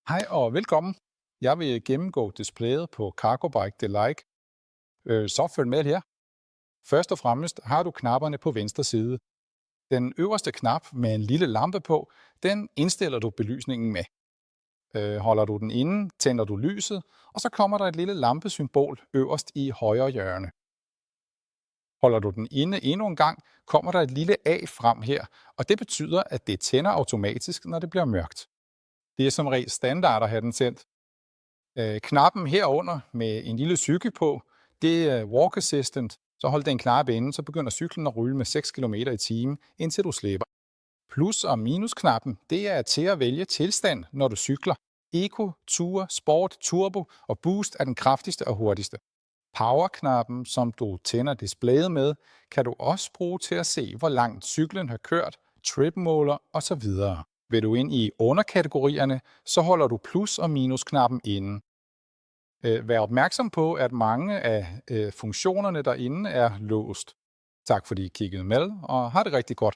Hej og velkommen. Jeg vil gennemgå displayet på Cargobike Delike. Så følg med her. Først og fremmest har du knapperne på venstre side. Den øverste knap med en lille lampe på, den indstiller du belysningen med. Holder du den inde, tænder du lyset, og så kommer der et lille lampesymbol øverst i højre hjørne. Holder du den inde endnu en gang, kommer der et lille A frem her, og det betyder, at det tænder automatisk, når det bliver mørkt. Det er som regel standard at have den tændt. Knappen herunder med en lille cykel på, det er Walk Assistant. Så hold den klar inde, så begynder cyklen at rulle med 6 km i timen, indtil du slipper. Plus- og minusknappen, det er til at vælge tilstand, når du cykler. Eco, Tour, Sport, Turbo og Boost er den kraftigste og hurtigste. Power-knappen, som du tænder displayet med, kan du også bruge til at se, hvor langt cyklen har kørt, trip-måler osv. Vil du ind i underkategorierne, så holder du plus- og minusknappen inde. Vær opmærksom på, at mange af funktionerne derinde er låst. Tak fordi I kiggede med, og har det rigtig godt.